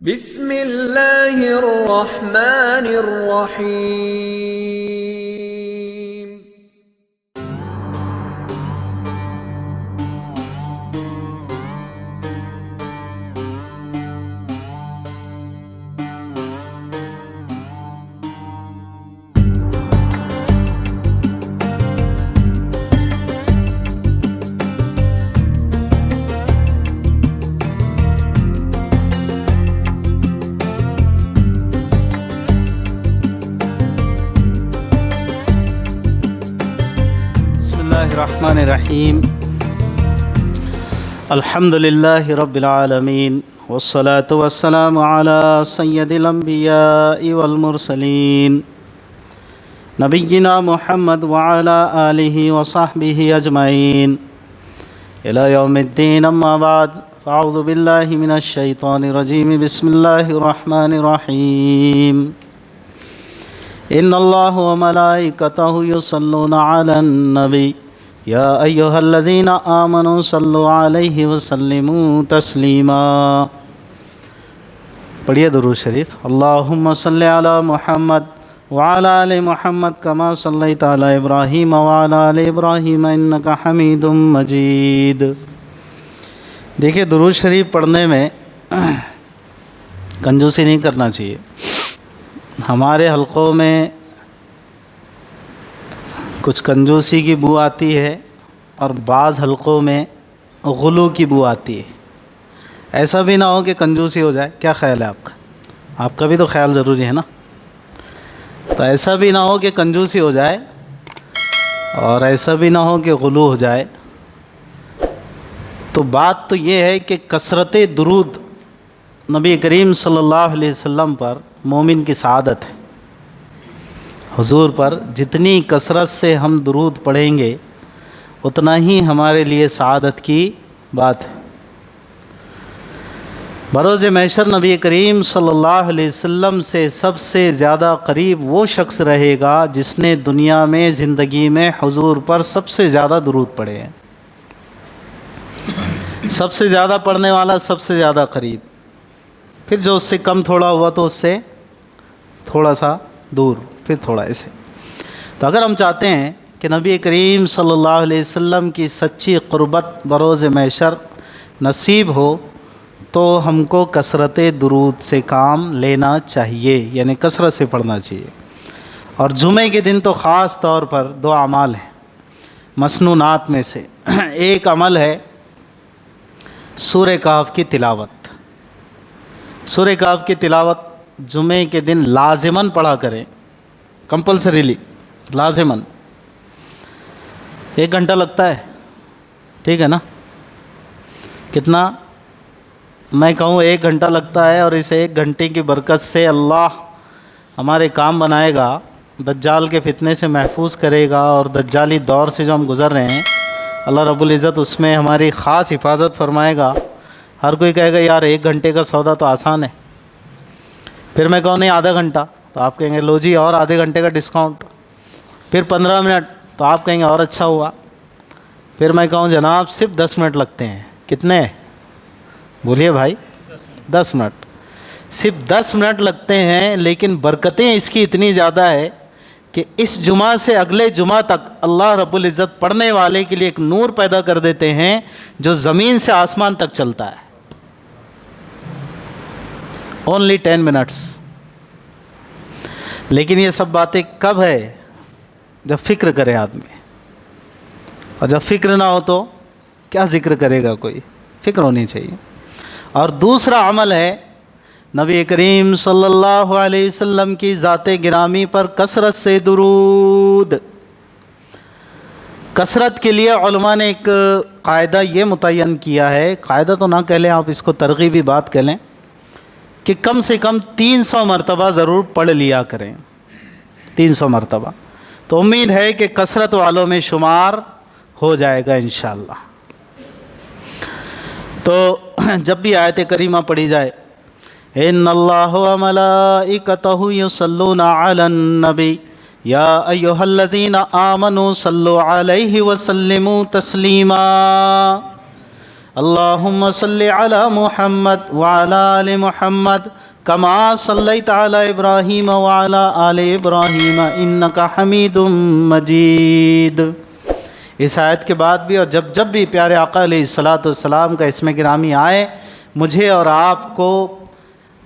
بسم اللہ الرحمن الرحیم۔ الرحمن الرحیم الحمد للہ رب العالمین والصلاة والسلام علی سید الانبیاء والمرسلین نبینا محمد وعلی آلہ وصحبہ اجمعین الی یوم الدین، اما بعد فاعوذ باللہ من الشیطان الرجیم، بسم اللہ الرحمن الرحیم۔ ان اللہ وملائکتہ یصلون علی النبی یا ایہا الذین آمنوا صلوا علیہ وسلموا تسلیما۔ پڑھیے درود شریف۔ اللہم صلی علی محمد وعلی آل محمد کما صلیت علی ابراہیم وعلی آل ابراہیم انک حمید مجید۔ دیکھیے، درود شریف پڑھنے میں کنجوسی نہیں کرنا چاہیے۔ ہمارے حلقوں میں کچھ کنجوسی کی بو آتی ہے اور بعض حلقوں میں غلو کی بو آتی ہے۔ ایسا بھی نہ ہو کہ کنجوسی ہو جائے۔ کیا خیال ہے آپ کا؟ آپ کا بھی تو خیال ضروری ہے نا۔ تو ایسا بھی نہ ہو کہ کنجوسی ہو جائے اور ایسا بھی نہ ہو کہ غلو ہو جائے۔ تو بات تو یہ ہے کہ کثرت درود نبی کریم صلی اللہ علیہ وسلم پر مومن کی سعادت ہے۔ حضور پر جتنی کثرت سے ہم درود پڑھیں گے اتنا ہی ہمارے لیے سعادت کی بات ہے۔ بروز محشر نبی کریم صلی اللہ علیہ وسلم سے سب سے زیادہ قریب وہ شخص رہے گا جس نے دنیا میں زندگی میں حضور پر سب سے زیادہ درود پڑھے ہیں۔ سب سے زیادہ پڑھنے والا سب سے زیادہ قریب، پھر جو اس سے کم تھوڑا ہوا تو اس سے تھوڑا سا دور، پھر تھوڑا ایسے۔ تو اگر ہم چاہتے ہیں کہ نبی کریم صلی اللہ علیہ وسلم کی سچی قربت بروز محشر نصیب ہو تو ہم کو کثرت درود سے کام لینا چاہیے، یعنی کثرت سے پڑھنا چاہیے۔ اور جمعے کے دن تو خاص طور پر دو اعمال ہیں مسنونات میں سے۔ ایک عمل ہے سورہ کہف کی تلاوت۔ سورہ کہف کی تلاوت جمعے کے دن لازماً پڑھا کریں، کمپلسریلی لازماً۔ 1 گھنٹہ لگتا ہے، ٹھیک ہے نا؟ کتنا؟ میں کہوں 1 گھنٹہ لگتا ہے، اور اس 1 گھنٹے کی برکت سے اللہ ہمارے کام بنائے گا، دجال کے فتنے سے محفوظ کرے گا، اور دجالی دور سے جو ہم گزر رہے ہیں اللہ رب العزت اس میں ہماری خاص حفاظت فرمائے گا۔ ہر کوئی کہے گا یار 1 گھنٹے کا سودا تو آسان ہے۔ پھر میں کہوں نہیں آدھا گھنٹہ، تو آپ کہیں گے لو جی اور آدھے گھنٹے کا ڈسکاؤنٹ۔ پھر 15 منٹ، تو آپ کہیں گے اور اچھا ہوا۔ پھر میں کہوں جناب صرف 10 منٹ لگتے ہیں، کتنے؟ بولیے بھائی، 10 منٹ، صرف 10 منٹ لگتے ہیں، لیکن برکتیں اس کی اتنی زیادہ ہے کہ اس جمعہ سے اگلے جمعہ تک اللہ رب العزت پڑھنے والے کے لیے ایک نور پیدا کر دیتے ہیں جو زمین سے آسمان تک چلتا ہے۔ Only 10 minutes. لیکن یہ سب باتیں کب ہے؟ جب فکر کرے آدمی، اور جب فکر نہ ہو تو کیا ذکر کرے گا کوئی؟ فکر ہونی چاہیے۔ اور دوسرا عمل ہے نبی کریم صلی اللہ علیہ وسلم کی ذات گرامی پر کثرت سے درود۔ کثرت کے لیے علماء نے ایک قاعدہ یہ متعین کیا ہے، قاعدہ تو نہ کہہ لیں آپ، اس کو ترغیبی بات کہہ لیں، کہ کم سے کم 300 مرتبہ ضرور پڑھ لیا کریں۔ 300 مرتبہ تو امید ہے کہ کثرت والوں میں شمار ہو جائے گا انشاءاللہ۔ تو جب بھی آیت کریمہ پڑھی جائے ان اللہ وملائکتہ یصلون علی النبی یا ایہا الذین آمنوا صلوا علیہ وسلموا تسلیما، اللہم صلی علی محمد وعلی آل محمد کما صلیت علی ابراہیم وعلی آل ابراہیم انک حمید مجید۔ اس آیت کے بعد بھی اور جب بھی پیارے آقا علیہ الصلاۃ والسلام کا اسم گرامی آئے، مجھے اور آپ کو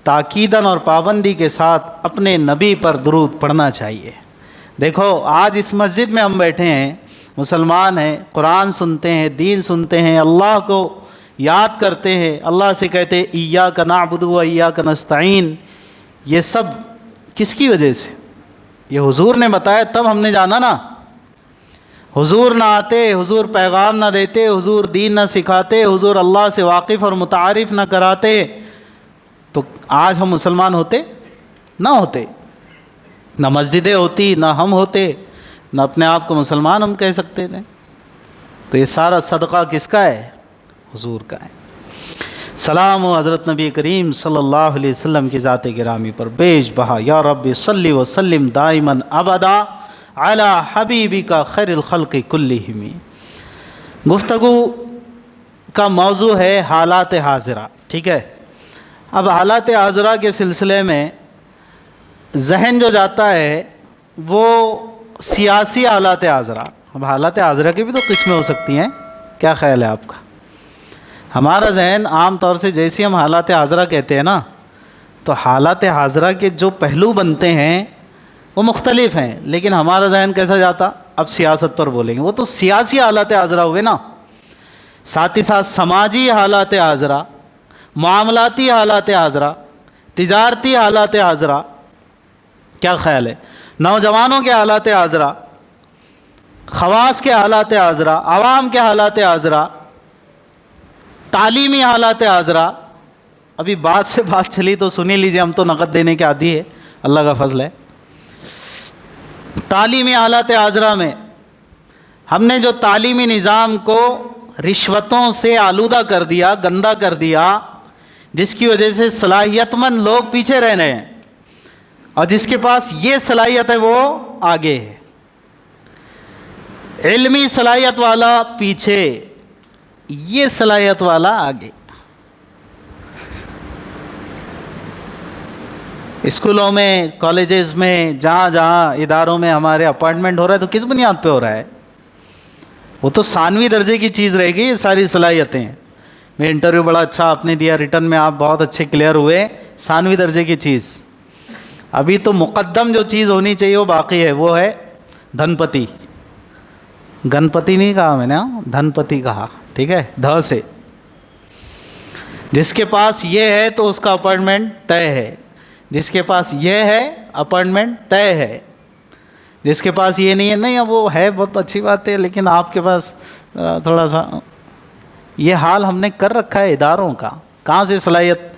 تاکیداً اور پابندی کے ساتھ اپنے نبی پر درود پڑھنا چاہیے۔ دیکھو آج اس مسجد میں ہم بیٹھے ہیں، مسلمان ہیں، قرآن سنتے ہیں، دین سنتے ہیں، اللہ کو یاد کرتے ہیں، اللہ سے کہتے ہیں ایاک نعبد و ایاک نستعین۔ یہ سب کس کی وجہ سے؟ یہ حضور نے بتایا تب ہم نے جانا نا۔ حضور نہ آتے، حضور پیغام نہ دیتے، حضور دین نہ سکھاتے، حضور اللہ سے واقف اور متعارف نہ کراتے تو آج ہم مسلمان ہوتے نہ ہوتے، نہ مسجدیں ہوتی، نہ ہم ہوتے، نہ اپنے آپ کو مسلمان ہم کہہ سکتے تھے۔ تو یہ سارا صدقہ کس کا ہے؟ حضور کا ہے۔ سلام و حضرت نبی کریم صلی اللہ علیہ وسلم کی ذات گرامی پر بیش بہا۔ یا رب صلی وسلم دائما ابدا علی حبیبک خیر الخلق کلہم۔ گفتگو کا موضوع ہے حالات حاضرہ، ٹھیک ہے؟ اب حالات حاضرہ کے سلسلے میں ذہن جو جاتا ہے وہ سیاسی حالات حاضرہ۔ اب حالات حاضرہ کی بھی تو قسمیں ہو سکتی ہیں، کیا خیال ہے آپ کا؟ ہمارا ذہن عام طور سے جیسے ہم حالات حاضرہ کہتے ہیں نا، تو حالات حاضرہ کے جو پہلو بنتے ہیں وہ مختلف ہیں، لیکن ہمارا ذہن کیسا جاتا؟ اب سیاست پر بولیں گے، وہ تو سیاسی حالات حاضرہ ہوئے نا، ساتھ ہی ساتھ سماجی حالات حاضرہ، معاملاتی حالات حاضرہ، تجارتی حالات حاضرہ، کیا خیال ہے؟ نوجوانوں کے حالات حاضرہ، خواص کے حالات حاضرہ، عوام کے حالات حاضرہ، تعلیمی حالات حاضرہ۔ ابھی بات سے بات چلی تو سنی لیجیے، ہم تو نقد دینے کے عادی ہے، اللہ کا فضل ہے۔ تعلیمی حالات حاضرہ میں ہم نے جو تعلیمی نظام کو رشوتوں سے آلودہ کر دیا، گندا کر دیا، جس کی وجہ سے صلاحیت مند لوگ پیچھے رہ رہے ہیں اور جس کے پاس یہ صلاحیت ہے وہ آگے ہے۔ علمی صلاحیت والا پیچھے، یہ صلاحیت والا آگے۔ اسکولوں میں، کالجز میں، جہاں جہاں اداروں میں ہمارے اپائنٹمنٹ ہو رہا ہے تو کس بنیاد پہ ہو رہا ہے؟ وہ تو ثانوی درجے کی چیز رہے گی، یہ ساری صلاحیتیں۔ میں انٹرویو بڑا اچھا آپ نے دیا، ریٹن میں آپ بہت اچھے کلیئر ہوئے، ثانوی درجے کی چیز۔ ابھی تو مقدم جو چیز ہونی چاہیے وہ باقی ہے، وہ ہے دھن پتی۔ گنپتی نہیں کہا میں نے، دھن پتی کہا، ٹھیک ہے؟ دھ سے۔ جس کے پاس یہ ہے تو اس کا اپائنٹمنٹ طے ہے، جس کے پاس یہ ہے اپائنٹمنٹ طے ہے، جس کے پاس یہ نہیں ہے، نہیں اب وہ ہے بہت اچھی بات ہے لیکن آپ کے پاس تھوڑا سا، یہ حال ہم نے کر رکھا ہے اداروں کا۔ کہاں سے صلاحیت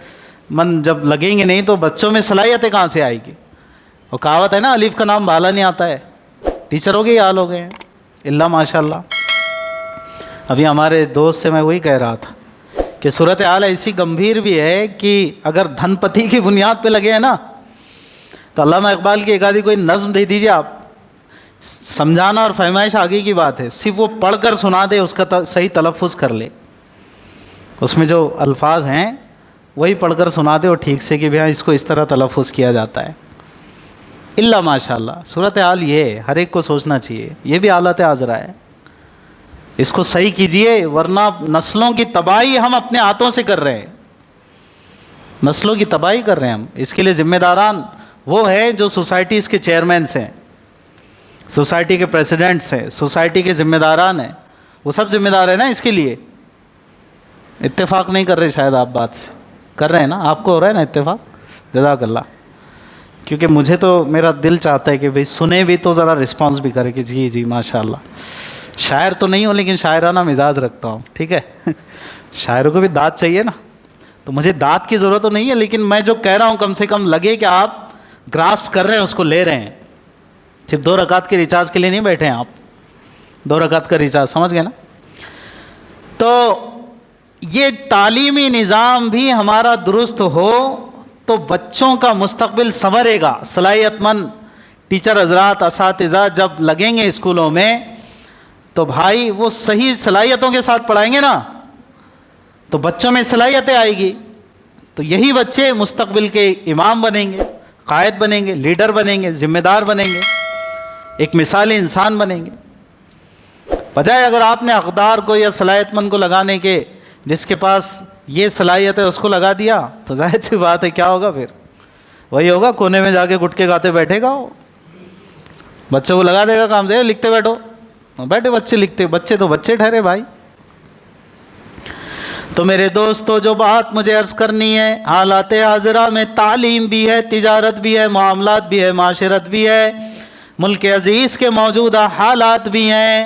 مند جب لگیں گے نہیں تو بچوں میں صلاحیتیں کہاں سے آئے گی؟ وہ کہاوت ہے نا، الف کا نام بالا نہیں آتا ہے۔ ٹیچر ہو گئے، حال ہو گئے ہیں اللہ ماشاء اللہ۔ ابھی ہمارے دوست سے میں وہی کہہ رہا تھا کہ صورتحال ایسی گمبھیر بھی ہے کہ اگر دھن پتی کی بنیاد پہ لگے ہیں نا تو علامہ اقبال کی ایک آدھی کوئی نظم دے دیجیے آپ، سمجھانا اور فہمائش آگے کی بات ہے، صرف وہ پڑھ کر سنا دے، اس کا صحیح تلفظ کر لے، اس میں جو الفاظ ہیں وہی پڑھ کر سنا دے اور ٹھیک سے کہ بھائی اس کو اس طرح تلفظ کیا جاتا ہے۔ اللہ ماشاء اللہ صورتحال یہ ہے، ہر ایک کو سوچنا چاہیے، یہ بھی حالت حاضرہ ہے، اس کو صحیح کیجئے ورنہ نسلوں کی تباہی ہم اپنے ہاتھوں سے کر رہے ہیں، نسلوں کی تباہی کر رہے ہیں ہم۔ اس کے لیے ذمہ داران وہ ہیں جو سوسائٹیز کے چیئرمینس ہیں، سوسائٹی کے پریسیڈنٹس ہیں، سوسائٹی کے ذمہ داران ہیں، وہ سب ذمہ دار ہیں نا اس کے لیے۔ اتفاق نہیں کر رہے شاید آپ بات سے، کر رہے ہیں نا؟ آپ کو ہو رہا ہے نا اتفاق؟ جزاک اللہ۔ کیونکہ مجھے تو میرا دل چاہتا ہے کہ بھئی سنے بھی تو ذرا رسپانس بھی کرے کہ جی جی ماشاء اللہ۔ شاعر تو نہیں ہوں لیکن شاعرانہ مزاج رکھتا ہوں، ٹھیک ہے؟ شاعروں کو بھی داد چاہیے نا، تو مجھے داد کی ضرورت تو نہیں ہے لیکن میں جو کہہ رہا ہوں کم سے کم لگے کہ آپ گراسپ کر رہے ہیں، اس کو لے رہے ہیں۔ صرف 2 رکعت کے ریچارج کے لیے نہیں بیٹھے ہیں آپ، 2 رکعت کا ریچارج، سمجھ گئے نا؟ تو یہ تعلیمی نظام بھی ہمارا درست ہو تو بچوں کا مستقبل سنورے گا۔ صلاحیت مند ٹیچر حضرات، اساتذہ جب لگیں گے اسکولوں میں تو بھائی وہ صحیح صلاحیتوں کے ساتھ پڑھائیں گے نا، تو بچوں میں صلاحیتیں آئے گی، تو یہی بچے مستقبل کے امام بنیں گے، قائد بنیں گے، لیڈر بنیں گے، ذمہ دار بنیں گے، ایک مثالی انسان بنیں گے۔ بجائے اگر آپ نے اقدار کو یا صلاحیت مند کو لگانے کے، جس کے پاس یہ صلاحیت ہے اس کو لگا دیا، تو ظاہر سی بات ہے کیا ہوگا پھر؟ وہی ہوگا، کونے میں جا کے گٹکے گاتے بیٹھے گا وہ، بچوں کو لگا دے گا کام سے، لکھتے بیٹھو، بیٹھے بچے لکھتے، بچے تو بچے ٹھہرے بھائی۔ تو میرے دوستو جو بات مجھے عرض کرنی ہے، حالات حاضرہ میں تعلیم بھی ہے، تجارت بھی ہے، معاملات بھی ہے، معاشرت بھی ہے، ملک عزیز کے موجودہ حالات بھی ہیں،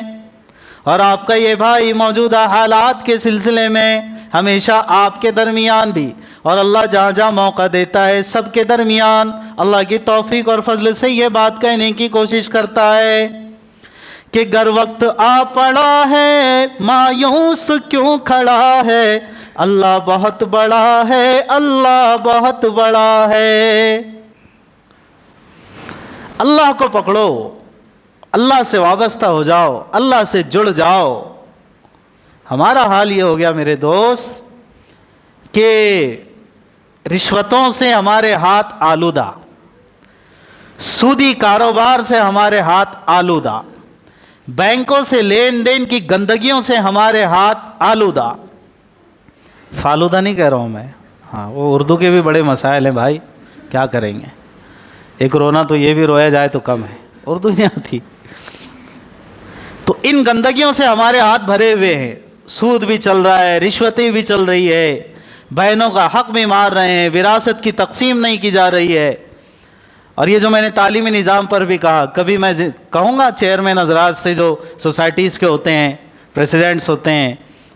اور آپ کا یہ بھائی موجودہ حالات کے سلسلے میں ہمیشہ آپ کے درمیان بھی، اور اللہ جہاں جہاں موقع دیتا ہے سب کے درمیان اللہ کی توفیق اور فضل سے یہ بات کہنے کی کوشش کرتا ہے کہ گر وقت آ پڑا ہے مایوس کیوں کھڑا ہے، اللہ بہت بڑا ہے، اللہ بہت بڑا ہے۔ اللہ کو پکڑو، اللہ سے وابستہ ہو جاؤ، اللہ سے جڑ جاؤ۔ ہمارا حال یہ ہو گیا میرے دوست کہ رشوتوں سے ہمارے ہاتھ آلودہ، سودی کاروبار سے ہمارے ہاتھ آلودہ، بینکوں سے لین دین کی گندگیوں سے ہمارے ہاتھ آلودہ۔ فالودہ نہیں کہہ رہا ہوں میں، ہاں وہ اردو کے بھی بڑے مسائل ہیں بھائی، کیا کریں گے، ایک رونا تو یہ بھی رویا جائے تو کم ہے، اردو نہیں آتی۔ تو ان گندگیوں سے ہمارے ہاتھ بھرے ہوئے ہیں، سود بھی چل رہا ہے، رشوتیں بھی چل رہی ہے، بہنوں کا حق بھی مار رہے ہیں، وراثت کی تقسیم نہیں کی جا رہی ہے۔ اور یہ جو میں نے تعلیمی نظام پر بھی کہا، کبھی میں کہوں گا چیئرمین حضرات سے جو سوسائٹیز کے ہوتے ہیں، پریسیڈنٹس ہوتے ہیں،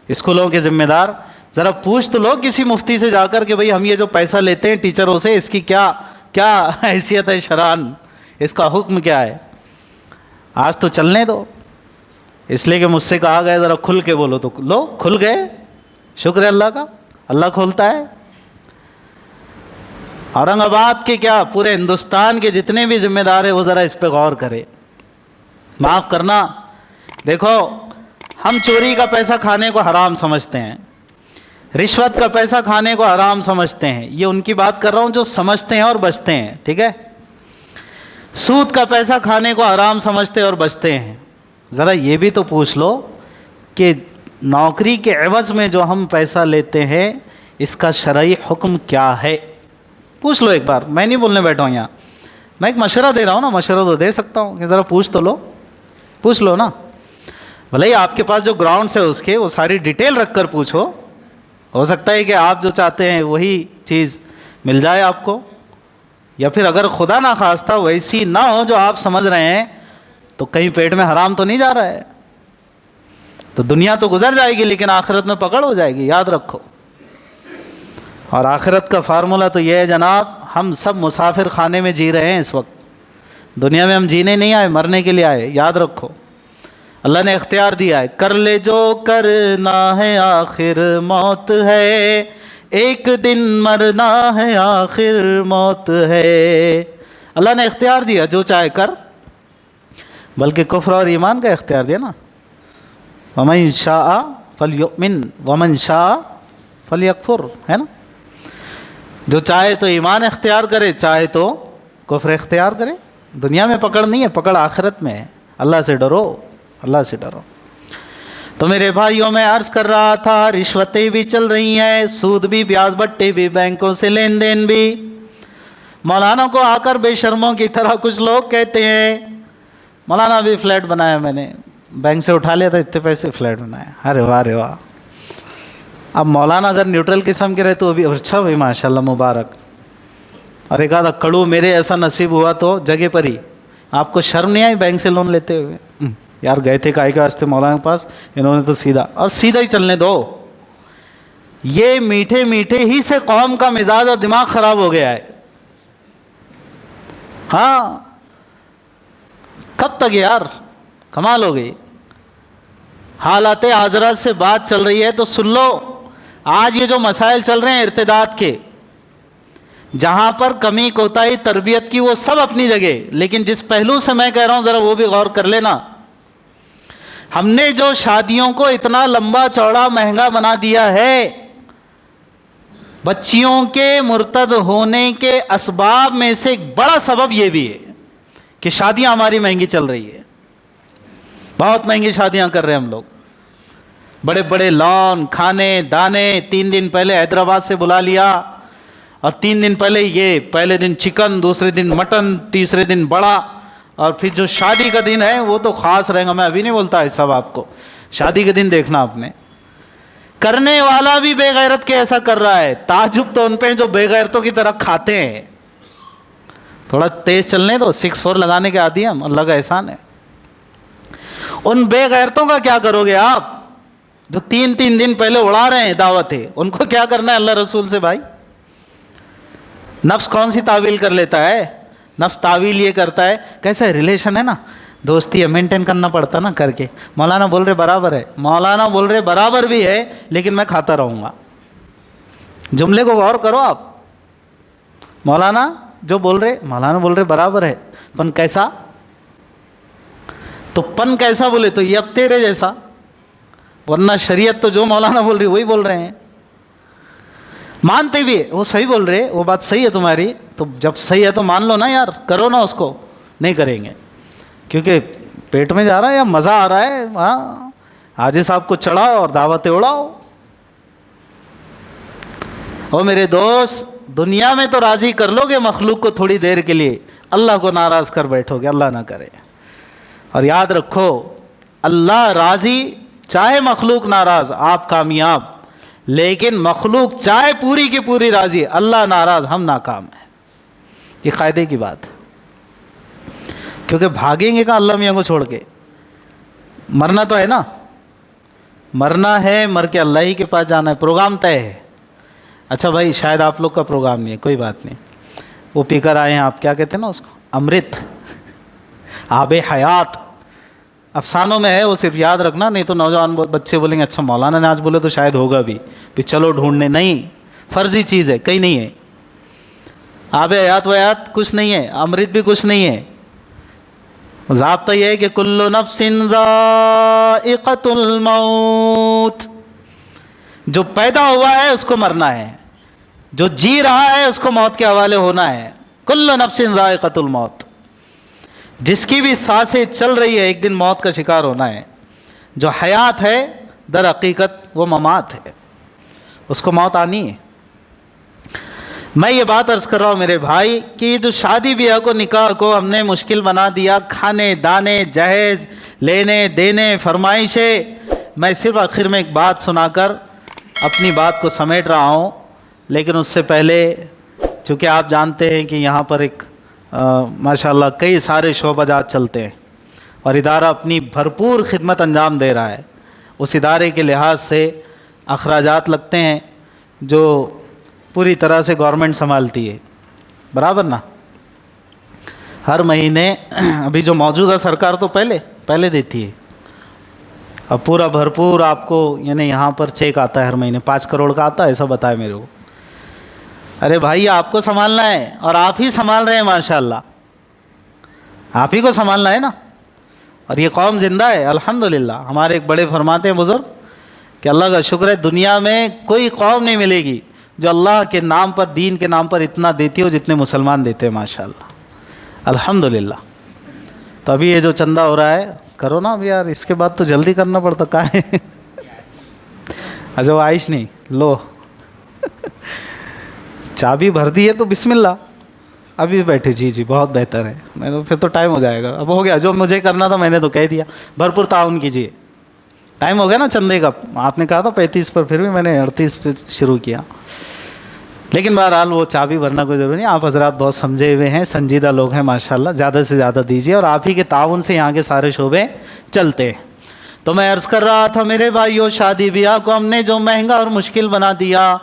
اسکولوں کے ذمہ دار، ذرا پوچھ تو لو کسی مفتی سے جا کر کہ بھئی ہم یہ جو پیسہ لیتے ہیں ٹیچروں سے، اس کی کیا حیثیت ہے شرعاً، اس کا حکم کیا ہے؟ آج تو چلنے دو، اس لیے کہ مجھ سے کہا گیا ذرا کھل کے بولو، تو لو کھل گئے، شکر ہے اللہ کا، اللہ کھولتا ہے۔ اورنگ آباد کے کیا پورے ہندوستان کے جتنے بھی ذمہ دار ہیں وہ ذرا اس پہ غور کرے۔ معاف کرنا، دیکھو ہم چوری کا پیسہ کھانے کو حرام سمجھتے ہیں، رشوت کا پیسہ کھانے کو حرام سمجھتے ہیں، یہ ان کی بات کر رہا ہوں جو سمجھتے ہیں اور بچتے ہیں، ٹھیک ہے؟ سود کا پیسہ کھانے کو حرام سمجھتے اور بچتے ہیں۔ ذرا یہ بھی تو پوچھ لو کہ نوکری کے عوض میں جو ہم پیسہ لیتے ہیں اس کا شرعی حکم کیا ہے؟ پوچھ لو ایک بار، میں نہیں بولنے بیٹھا ہوں یہاں، میں ایک مشورہ دے رہا ہوں نا، مشورہ تو دے سکتا ہوں کہ ذرا پوچھ تو لو، پوچھ لو نا، بھلے ہی آپ کے پاس جو گراؤنڈس ہے اس کے وہ ساری ڈیٹیل رکھ کر پوچھو، ہو سکتا ہے کہ آپ جو چاہتے ہیں وہی چیز مل جائے آپ کو، یا پھر اگر خدا نہ خواستہ ویسی نہ ہو جو آپ سمجھ رہے ہیں تو کہیں پیٹ میں حرام تو نہیں جا رہا ہے، تو دنیا تو گزر جائے گی لیکن آخرت میں پکڑ ہو جائے گی، یاد رکھو۔ اور آخرت کا فارمولہ تو یہ ہے جناب، ہم سب مسافر خانے میں جی رہے ہیں اس وقت، دنیا میں ہم جینے نہیں آئے، مرنے کے لیے آئے، یاد رکھو۔ اللہ نے اختیار دیا ہے، کر لے جو کرنا ہے آخر موت ہے، ایک دن مرنا ہے آخر موت ہے۔ اللہ نے اختیار دیا، جو چاہے کر، بلکہ کفر اور ایمان کا اختیار دیا نا، وَمَن شَاءَ فَلْيُؤْمِن وَمَن شَاءَ فَلْيَكْفُرْ، ہے نا؟ جو چاہے تو ایمان اختیار کرے، چاہے تو کفر اختیار کرے۔ دنیا میں پکڑ نہیں ہے، پکڑ آخرت میں ہے۔ اللہ سے ڈرو، اللہ سے ڈرو۔ تو میرے بھائیوں میں عرض کر رہا تھا، رشوتیں بھی چل رہی ہیں، سود بھی، بیاج بٹے بھی، بینکوں سے لین دین بھی۔ مولانا کو آ کر بے شرموں کی طرح کچھ لوگ کہتے ہیں مولانا بھی فلیٹ بنایا میں نے، بینک سے اٹھا لیا تھا اتنے پیسے، فلیٹ بنایا، ارے واہ رے واہ۔ اب مولانا اگر نیوٹرل قسم کے رہے تو ابھی اچھا بھائی ماشاء اللہ مبارک، اور ایک آدھا کڑو میرے ایسا نصیب ہوا تو جگہ پر ہی۔ آپ کو شرم نہیں آئی بینک سے لون لیتے ہوئے؟ یار گئے تھے کائے کے واسطے مولانا کے پاس، انہوں نے تو سیدھا، اور سیدھا ہی چلنے دو۔ یہ میٹھے میٹھے ہی سے قوم کا مزاج اور دماغ خراب ہو گیا ہے۔ ہاں کب تک یار، کمال ہو گئی۔ حالات حاضرہ سے بات چل رہی ہے تو سن لو، آج یہ جو مسائل چل رہے ہیں ارتداد کے، جہاں پر کمی کوتاہی تربیت کی وہ سب اپنی جگہ، لیکن جس پہلو سے میں کہہ رہا ہوں ذرا وہ بھی غور کر لینا۔ ہم نے جو شادیوں کو اتنا لمبا چوڑا مہنگا بنا دیا ہے، بچیوں کے مرتد ہونے کے اسباب میں سے ایک بڑا سبب یہ بھی ہے کہ شادیاں ہماری مہنگی چل رہی ہے. بہت مہنگی شادیاں کر رہے ہیں ہم لوگ. بڑے بڑے لان کھانے دانے, 3 دن پہلے حیدرآباد سے بلا لیا, اور 3 دن پہلے یہ, پہلے دن چکن, دوسرے دن مٹن, تیسرے دن بڑا, اور پھر جو شادی کا دن ہے وہ تو خاص رہے گا. میں ابھی نہیں بولتا ایسا آپ کو, شادی کے دن دیکھنا آپ نے. کرنے والا بھی بے غیرت کے ایسا کر رہا ہے. تعجب تو ان پہ جو بے غیرتوں کی طرح کھاتے ہیں. تھوڑا تیز چلنے دو, 6-4 لگانے کے عادی ہیں ہم, اللہ کا احسان ہے. ان بے غیرتوں کا کیا کرو گے آپ جو 3 دن پہلے اڑا رہے ہیں دعوتیں؟ ان کو کیا کرنا ہے اللہ رسول سے بھائی؟ نفس کون سی تعویل کر لیتا ہے؟ نفس تعویل یہ کرتا ہے, کیسا ریلیشن ہے نا, دوستی ہے, مینٹین کرنا پڑتا نا کر کے. مولانا بول رہے برابر ہے, مولانا بول رہے برابر بھی ہے, لیکن میں کھاتا رہوں گا. جملے کو غور کرو آپ. مولانا جو بول رہے, مولانا بول رہے برابر ہے, پن کیسا؟ تو پن کیسا بولے تو یہ اب تیرے جیسا, ورنہ شریعت تو جو مولانا بول رہی وہی بول رہے ہیں. مانتے بھی ہے, وہ صحیح بول رہے, وہ بات صحیح ہے تمہاری, تو جب صحیح ہے تو مان لو نا یار, کرو نا اس کو. نہیں کریں گے کیونکہ پیٹ میں جا رہا ہے یا مزہ آ رہا ہے. ہاں, حاجی صاحب کو چڑھاؤ اور دعوتیں اڑاؤ. او میرے دوست, دنیا میں تو راضی کر لو گے مخلوق کو تھوڑی دیر کے لیے, اللہ کو ناراض کر بیٹھو گے, اللہ نہ کرے. اور یاد رکھو, اللہ راضی چاہے مخلوق ناراض, آپ کامیاب. لیکن مخلوق چاہے پوری کی پوری راضی, اللہ ناراض, ہم ناکام ہیں. یہ قاعدے کی بات ہے. کیونکہ بھاگیں گے کہاں اللہ میاں کو چھوڑ کے؟ مرنا تو ہے نا, مرنا ہے, مر کے اللہ ہی کے پاس جانا ہے, پروگرام طے ہے. اچھا بھائی, شاید آپ لوگ کا پروگرام نہیں ہے, کوئی بات نہیں. وہ پی کر آئے ہیں آپ, کیا کہتے ہیں نا اس کو, امرت, آب حیات. افسانوں میں ہے وہ, صرف یاد رکھنا, نہیں تو نوجوان بچے بولیں گے اچھا مولانا نے آج بولے تو شاید ہوگا بھی, پھر چلو ڈھونڈنے. نہیں, فرضی چیز ہے, کہیں نہیں ہے. آب حیات ویات کچھ نہیں ہے, امرت بھی کچھ نہیں ہے. ضابطہ یہ ہے کہ کل نفس ذائقۃ الموت, جو پیدا ہوا ہے اس کو مرنا ہے, جو جی رہا ہے اس کو موت کے حوالے ہونا ہے. کل نفس ذائقۃ الموت, جس کی بھی سانسیں چل رہی ہے ایک دن موت کا شکار ہونا ہے. جو حیات ہے در حقیقت وہ ممات ہے, اس کو موت آنی ہے. میں یہ بات عرض کر رہا ہوں میرے بھائی کہ جو شادی بیاہ کو, نکاح کو ہم نے مشکل بنا دیا, کھانے دانے, جہیز, لینے دینے, فرمائشیں. میں صرف آخر میں ایک بات سنا کر اپنی بات کو سمیٹ رہا ہوں, لیکن اس سے پہلے چونکہ آپ جانتے ہیں کہ یہاں پر ایک ماشاءاللہ کئی سارے شعبہ جات چلتے ہیں اور ادارہ اپنی بھرپور خدمت انجام دے رہا ہے. اس ادارے کے لحاظ سے اخراجات لگتے ہیں جو پوری طرح سے گورنمنٹ سنبھالتی ہے, برابر نا. ہر مہینے, ابھی جو موجودہ سرکار تو پہلے دیتی ہے, اب پورا بھرپور آپ کو, یعنی یہاں پر چیک آتا ہے ہر مہینے 5 کروڑ کا آتا ہے, ایسا بتایا میرے کو. ارے بھائی آپ کو سنبھالنا ہے, اور آپ ہی سنبھال رہے ہیں ماشاءاللہ, آپ ہی کو سنبھالنا ہے نا. اور یہ قوم زندہ ہے الحمدللہ. ہمارے ایک بڑے فرماتے ہیں بزرگ کہ اللہ کا شکر ہے, دنیا میں کوئی قوم نہیں ملے گی جو اللہ کے نام پر, دین کے نام پر اتنا دیتی ہو جتنے مسلمان دیتے ہیں ماشاءاللہ, الحمدللہ. تو ابھی یہ جو چندہ ہو رہا ہے کرو نا اب یار, اس کے بعد تو جلدی کرنا پڑتا. کہاں ہے اچھا وہ عائش نہیں لو, چابی بھر دی ہے تو بسم اللہ. ابھی بیٹھے, جی بہت بہتر ہے. میں تو پھر تو ٹائم ہو جائے گا, اب ہو گیا جو مجھے کرنا تھا میں نے تو کہہ دیا. بھرپور تعاون کیجیے, ٹائم ہو گیا نا چندے کا. آپ نے کہا تھا 35 پر, پھر بھی میں نے 38 پہ شروع کیا. لیکن بہرحال وہ چابی بھرنا کوئی ضروری نہیں. آپ حضرات بہت سمجھے ہوئے ہیں, سنجیدہ لوگ ہیں ماشاءاللہ, زیادہ سے زیادہ دیجیے, اور آپ ہی کے تعاون سے یہاں کے سارے شعبے چلتے ہیں. تو میں عرض کر رہا تھا میرے بھائیو, شادی بیاہ کو ہم نے جو مہنگا اور مشکل بنا دیا,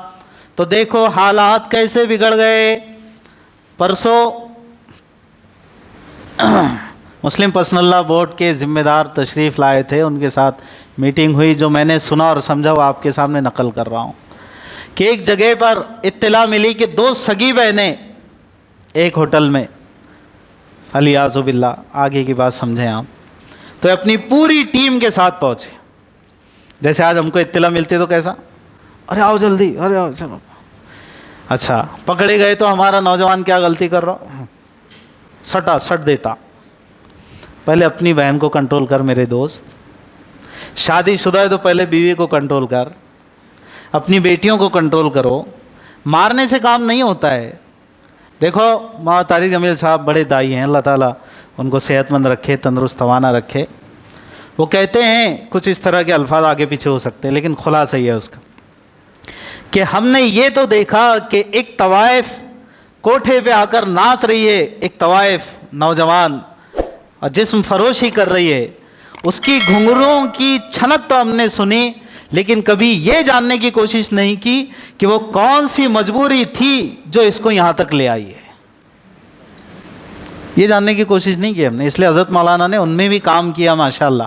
تو دیکھو حالات کیسے بگڑ گئے. پرسوں مسلم پرسنل لا بورڈ کے ذمہ دار تشریف لائے تھے, ان کے ساتھ میٹنگ ہوئی. جو میں نے سنا اور سمجھا وہ آپ کے سامنے نقل کر رہا ہوں کہ ایک جگہ پر اطلاع ملی کہ 2 سگی بہنیں ایک ہوٹل میں, الیاذ باللہ, آگے کی بات سمجھیں آپ, تو اپنی پوری ٹیم کے ساتھ پہنچے. جیسے آج ہم کو اطلاع ملتی ہے تو کیسا, ارے آؤ جلدی, ارے آؤ چلو. اچھا پکڑے گئے تو ہمارا نوجوان کیا غلطی کر رہا، سٹا سٹ دیتا. پہلے اپنی بہن کو کنٹرول کر میرے دوست. شادی شدہ ہے تو پہلے بیوی کو کنٹرول کر، اپنی بیٹیوں کو کنٹرول کرو. مارنے سے کام نہیں ہوتا ہے. دیکھو مولانا طارق جمیل صاحب بڑے دائی ہیں، اللہ تعالیٰ ان کو صحت مند رکھے، تندرست توانا رکھے. وہ کہتے ہیں کچھ اس طرح کے الفاظ آگے پیچھے ہو سکتے ہیں لیکن خلاصہ یہ ہے اس کا کہ ہم نے یہ تو دیکھا کہ ایک طوائف کوٹھے پہ آ کر ناچ رہی ہے، ایک طوائف نوجوان اور جسم فروشی کر رہی ہے، اس کی گھنگروں کی چھنک تو ہم نے سنی لیکن کبھی یہ جاننے کی کوشش نہیں کی کہ وہ کون سی مجبوری تھی جو اس کو یہاں تک لے آئی ہے. یہ جاننے کی کوشش نہیں کی ہم نے. اس لیے حضرت مولانا نے ان میں بھی کام کیا ماشاءاللہ.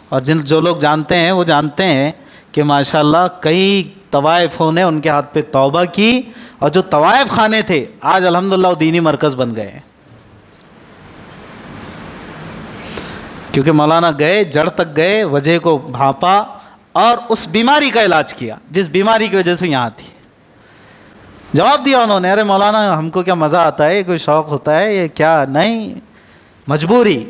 اور جو لوگ جانتے ہیں وہ جانتے ہیں کہ ماشاءاللہ کئی طوائفوں نے ان کے ہاتھ پہ توبہ کی اور جو طوائف خانے تھے آج الحمدللہ وہ دینی مرکز بن گئے ہیں. کیونکہ مولانا گئے، جڑ تک گئے، وجہ کو بھانپا اور اس بیماری کا علاج کیا جس بیماری کی وجہ سے یہاں تھی. جواب دیا انہوں نے، ارے مولانا ہم کو کیا مزہ آتا ہے، کوئی شوق ہوتا ہے یہ کیا، نہیں، مجبوری.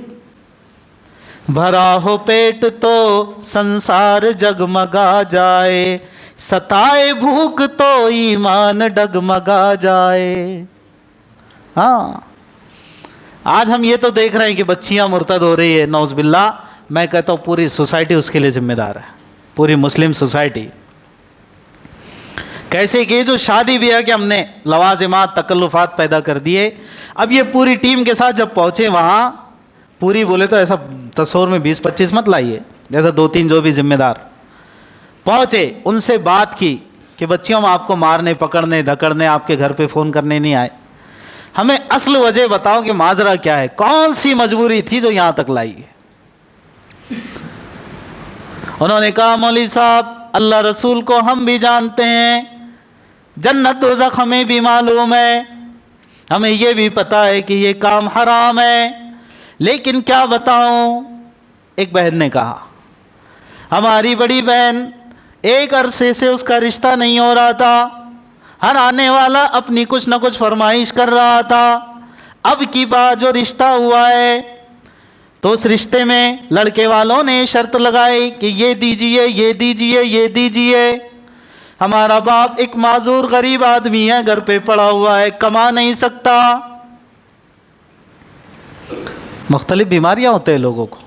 بھرا ہو پیٹ تو سنسار جگمگا جائے، ستائے بھوک تو ایمان ڈگمگا جائے. ہاں آج ہم یہ تو دیکھ رہے ہیں کہ بچیاں مرتد ہو رہی ہے، نعوذ باللہ. میں کہتا ہوں پوری سوسائٹی اس کے لیے ذمہ دار ہے، پوری مسلم سوسائٹی. کیسے کہ جو شادی بیاہ کے ہم نے لوازمات تکلفات پیدا کر دیے. اب یہ پوری ٹیم کے ساتھ جب پہنچے وہاں، پوری بولے تو ایسا تصور میں 20-25 مت لائیے، جیسا 2-3 جو بھی ذمہ دار پہنچے ان سے بات کی کہ بچیوں ہم آپ کو مارنے پکڑنے دھکڑنے آپ کے گھر پہ فون کرنے نہیں آئے، ہمیں اصل وجہ بتاؤ کہ ماجرا کیا ہے، کون سی مجبوری تھی جو یہاں تک لائی ہے. انہوں نے کہا مولوی صاحب اللہ رسول کو ہم بھی جانتے ہیں، جنت دوزخ ہمیں بھی معلوم ہے، ہمیں یہ بھی پتہ ہے کہ یہ کام حرام ہے، لیکن کیا بتاؤں. ایک بہن نے کہا ہماری بڑی بہن ایک عرصے سے اس کا رشتہ نہیں ہو رہا تھا، ہر آنے والا اپنی کچھ نہ کچھ فرمائش کر رہا تھا. اب کی بات جو رشتہ ہوا ہے تو اس رشتے میں لڑکے والوں نے شرط لگائی کہ یہ دیجئے یہ دیجئے یہ دیجئے. ہمارا باپ ایک معذور غریب آدمی ہے، گھر پہ پڑا ہوا ہے، کما نہیں سکتا. مختلف بیماریاں ہوتے ہیں لوگوں کو.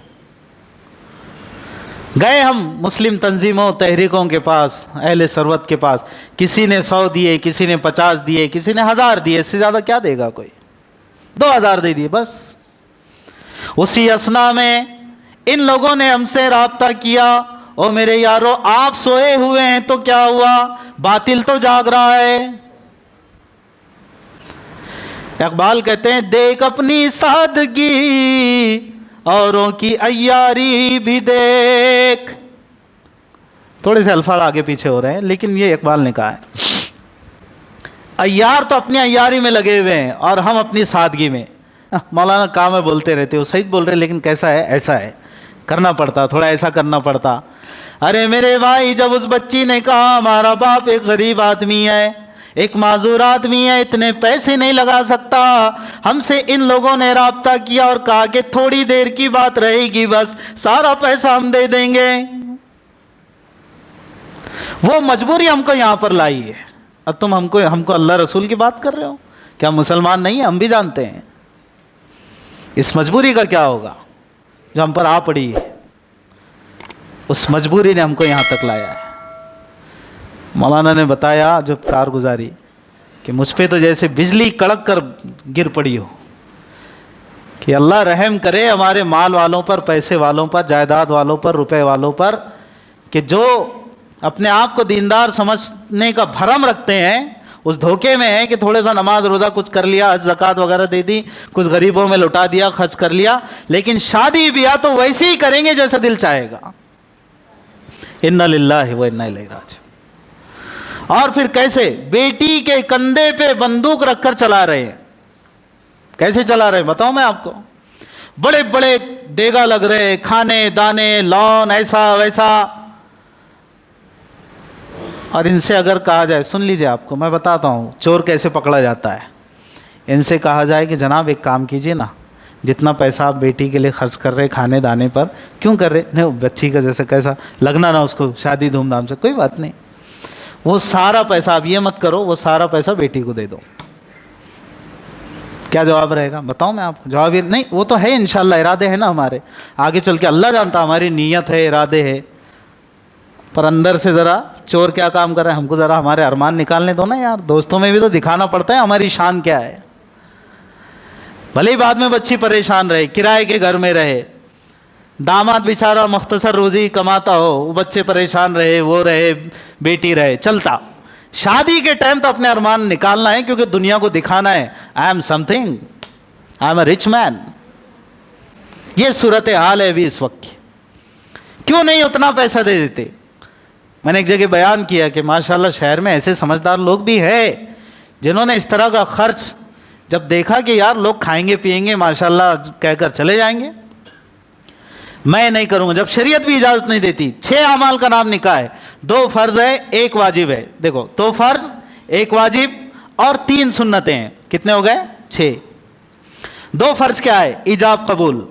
گئے ہم مسلم تنظیموں تحریکوں کے پاس، اہل ثروت کے پاس، کسی نے 100 دیے، کسی نے 50 دیے، کسی نے 1000 دیے، اس سے زیادہ کیا دے گا کوئی، 2000 دے دیے بس. اسی اثنا میں ان لوگوں نے ہم سے رابطہ کیا، او میرے یارو آپ سوئے ہوئے ہیں تو کیا ہوا، باطل تو جاگ رہا ہے. اقبال کہتے ہیں دیکھ اپنی سادگی اوروں کی عیاری بھی دیکھ. تھوڑے سے الفاظ آگے پیچھے ہو رہے ہیں لیکن یہ اقبال نے کہا ہے. عیار تو اپنی عیاری میں لگے ہوئے ہیں اور ہم اپنی سادگی میں. مولانا کام ہے بولتے رہتے، وہ صحیح بول رہے لیکن کیسا ہے، ایسا ہے، کرنا پڑتا، تھوڑا ایسا کرنا پڑتا. ارے میرے بھائی جب اس بچی نے کہا ہمارا باپ ایک غریب آدمی ہے، ایک معذور آدمی ہے، اتنے پیسے نہیں لگا سکتا، ہم سے ان لوگوں نے رابطہ کیا اور کہا کہ تھوڑی دیر کی بات رہے گی، بس سارا پیسہ ہم دے دیں گے. وہ مجبوری ہم کو یہاں پر لائی ہے. اب تم ہم کو اللہ رسول کی بات کر رہے ہو، کیا مسلمان نہیں ہیں؟ ہم بھی جانتے ہیں اس مجبوری کا کیا ہوگا جو ہم پر آ پڑی ہے. اس مجبوری نے ہم کو یہاں تک لایا ہے. مولانا نے بتایا جو کارگزاری کہ مجھ پہ تو جیسے بجلی کڑک کر گر پڑی ہو، کہ اللہ رحم کرے ہمارے مال والوں پر، پیسے والوں پر، جائیداد والوں پر، روپے والوں پر، کہ جو اپنے آپ کو دیندار سمجھنے کا بھرم رکھتے ہیں، اس دھوکے میں ہے کہ تھوڑے سا نماز روزہ کچھ کر لیا، زکوٰۃ وغیرہ دے دی، کچھ غریبوں میں لٹا دیا، خرچ کر لیا، لیکن شادی بیاہ تو ویسے ہی کریں گے جیسا دل چاہے گا. انا للہ و انا الیہ راجعون. اور پھر کیسے بیٹی کے کندھے پہ بندوق رکھ کر چلا رہے ہیں. کیسے چلا رہے بتاؤں میں آپ کو. بڑے بڑے دیگا لگ رہے، کھانے دانے لون ایسا ویسا. اور ان سے اگر کہا جائے، سن لیجئے، آپ کو میں بتاتا ہوں چور کیسے پکڑا جاتا ہے. ان سے کہا جائے کہ جناب ایک کام کیجئے نا، جتنا پیسہ آپ بیٹی کے لیے خرچ کر رہے کھانے دانے پر، کیوں کر رہے؟ نہیں، بچی کا جیسے کیسا لگنا نا اس کو شادی دھوم دھام سے، کوئی بات نہیں، وہ سارا پیسہ آپ یہ مت کرو، وہ سارا پیسہ بیٹی کو دے دو. کیا جواب رہے گا بتاؤں میں آپ کو؟ جواب یہ نہیں، وہ تو ہے انشاءاللہ، ارادے ہیں نا ہمارے، آگے چل کے اللہ جانتا ہماری نیت ہے، ارادے ہے، پر اندر سے ذرا چور کیا کام کر رہے ہیں، ہم کو ذرا ہمارے ارمان نکالنے دو نا یار. دوستوں میں بھی تو دکھانا پڑتا ہے ہماری شان کیا ہے. بھلے ہی بعد میں بچی پریشان رہے، کرائے کے گھر میں رہے، داماد بیچارہ مختصر روزی کماتا ہو، وہ بچے پریشان رہے، وہ رہے، بیٹی رہے، چلتا. شادی کے ٹائم تو اپنے ارمان نکالنا ہے، کیونکہ دنیا کو دکھانا ہے I am something, I am a rich man. یہ صورتحال ہے ابھی اس وقت کی. کیوں نہیں اتنا پیسہ دے دیتے؟ میں نے ایک جگہ بیان کیا کہ ماشاءاللہ شہر میں ایسے سمجھدار لوگ بھی ہیں جنہوں نے اس طرح کا خرچ جب دیکھا کہ یار لوگ کھائیں گے پیئیں گے ماشاءاللہ کہہ کر چلے جائیں گے. میں نہیں کروں گا جب شریعت بھی اجازت نہیں دیتی. 6 اعمال کا نام نکاح ہے، 2 فرض ہے 1 واجب ہے. دیکھو 2 فرض 1 واجب اور 3 سنتیں ہیں، کتنے ہو گئے؟ 6. 2 فرض کیا ہے؟ ایجاب قبول.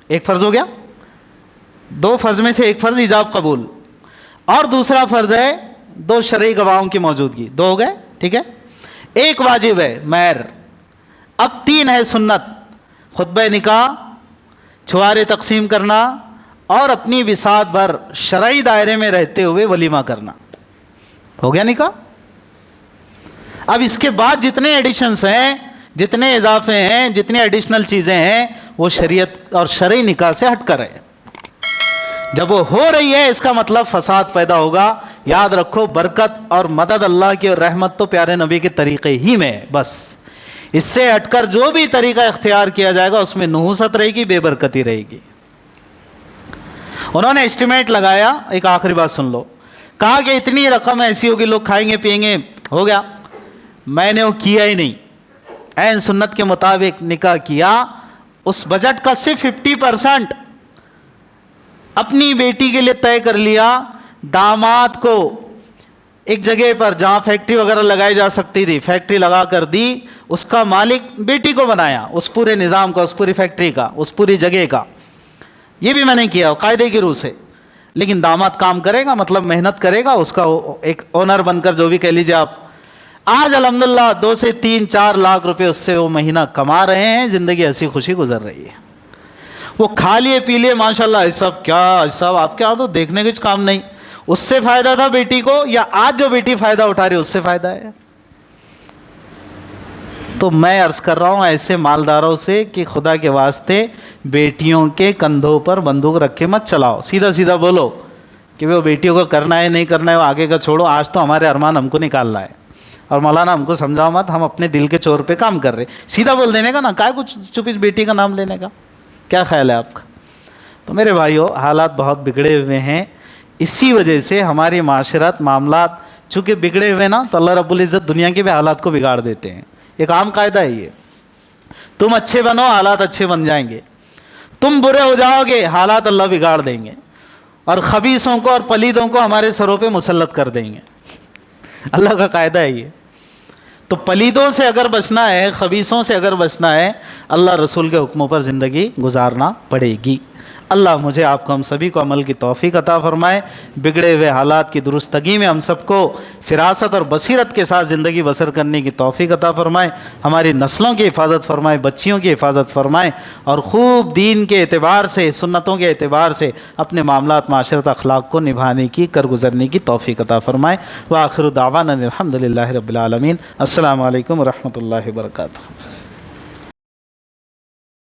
1 فرض ہو گیا، 2 فرض میں سے 1 فرض ایجاب قبول، اور دوسرا فرض ہے 2 شرعی گواہوں کی موجودگی. 2 ہو گئے، ٹھیک ہے. 1 واجب ہے مہر. اب 3 ہے سنت، خطبہ نکاح، چھوارے تقسیم کرنا، اور اپنی وسعت بھر شرعی دائرے میں رہتے ہوئے ولیمہ کرنا. ہو گیا نکاح. اب اس کے بعد جتنے ایڈیشنز ہیں، جتنے اضافے ہیں، جتنی ایڈیشنل چیزیں ہیں، وہ شریعت اور شرعی نکاح سے ہٹ کر ہے. جب وہ ہو رہی ہے اس کا مطلب فساد پیدا ہوگا. یاد رکھو برکت اور مدد اللہ کی اور رحمت تو پیارے نبی کے طریقے ہی میں ہے. بس اس سے ہٹ کر جو بھی طریقہ اختیار کیا جائے گا اس میں نحوست رہے گی، بے برکتی رہے گی. انہوں نے اسٹیمیٹ لگایا، ایک آخری بات سن لو، کہا کہ اتنی رقم ایسی ہوگی لوگ کھائیں گے پیئیں گے. ہو گیا. میں نے وہ کیا ہی نہیں، عین سنت کے مطابق نکاح کیا. اس بجٹ کا صرف 50% اپنی بیٹی کے لیے طے کر لیا. داماد کو ایک جگہ پر جہاں فیکٹری وغیرہ لگائی جا سکتی تھی فیکٹری لگا کر دی، اس کا مالک بیٹی کو بنایا، اس پورے نظام کا، اس پوری فیکٹری کا، اس پوری جگہ کا. یہ بھی میں نے کیا قاعدے کی روح سے. لیکن داماد کام کرے گا، مطلب محنت کرے گا، اس کا ایک اونر بن کر جو بھی کہہ لیجیے آپ. آج الحمدللہ 2 سے 3-4 لاکھ روپے اس سے وہ مہینہ کما رہے ہیں، زندگی ہنسی خوشی گزر رہی ہے. وہ کھا لیے پی لیے ماشاءاللہ. ایسا کیا صاحب آپ کے ہاں تو دیکھنے کچھ کام نہیں. اس سے فائدہ تھا بیٹی کو، یا آج جو بیٹی فائدہ اٹھا رہی ہے اس سے فائدہ ہے؟ تو میں عرض کر رہا ہوں ایسے مالداروں سے کہ خدا کے واسطے بیٹیوں کے کندھوں پر بندوق رکھ کے مت چلاؤ. سیدھا سیدھا بولو کہ وہ بیٹیوں کو کرنا ہے نہیں کرنا ہے وہ آگے کا چھوڑو. آج تو ہمارے ارمان ہم کو نکالنا ہے، اور مولانا ہم کو سمجھاؤ مت، ہم اپنے دل کے چور پہ کام کر رہے. سیدھا بول دینے کا نا، کیا کچھ چپ بیٹی کا نام لینے کا؟ کیا خیال ہے آپ کا؟ تو میرے بھائیو حالات بہت بگڑے ہوئے ہیں. اسی وجہ سے ہماری معاشرت معاملات چونکہ بگڑے ہوئے نا، تو اللہ رب العزت دنیا کے بھی حالات کو بگاڑ دیتے ہیں. ایک عام قاعدہ ہے یہ، تم اچھے بنو حالات اچھے بن جائیں گے، تم برے ہو جاؤ گے حالات اللہ بگاڑ دیں گے، اور خبیثوں کو اور پلیدوں کو ہمارے سروں پہ مسلط کر دیں گے. اللہ کا قاعدہ ہے یہ. تو پلیدوں سے اگر بچنا ہے، خبیثوں سے اگر بچنا ہے، اللہ رسول کے حکموں پر زندگی گزارنا پڑے گی. اللہ مجھے آپ کو ہم سبھی کو عمل کی توفیق عطا فرمائے. بگڑے ہوئے حالات کی درستگی میں ہم سب کو فراست اور بصیرت کے ساتھ زندگی بسر کرنے کی توفیق عطا فرمائے. ہماری نسلوں کی حفاظت فرمائے، بچیوں کی حفاظت فرمائے، اور خوب دین کے اعتبار سے، سنتوں کے اعتبار سے اپنے معاملات معاشرت اخلاق کو نبھانے کی، کر گزرنے کی توفیق عطا فرمائے. وآخر دعوانا الحمد للہ رب العالمین. السلام علیکم ورحمۃ اللہ وبرکاتہ.